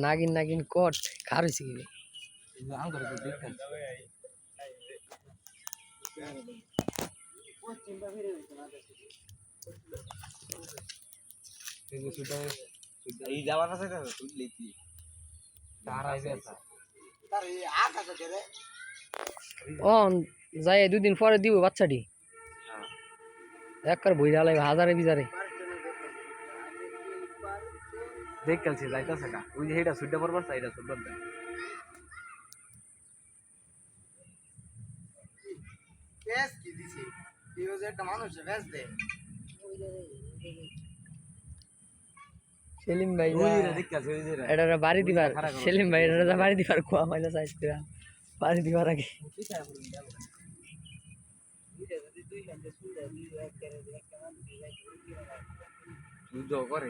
নাগিন নাগিন কট কার হয়েছে কি ও যাই দুদিন পরে দিব বাচ্চাটি একবার বইরা লাগবে হাজারে বিজারে দেখ কালছে যাইতাছে না ওই যে এটা সুইটা পড়বার এটা সুন্দর দেয় গ্যাস কি দিছে এই যে একটা মানুষ গ্যাস দেয় সেলিম ভাই এটা বাড়ি দিবার সেলিম ভাই এটা বাড়ি দিবার কোয়া মাইলা সাইজ করা বাড়ি দিবার আগে করে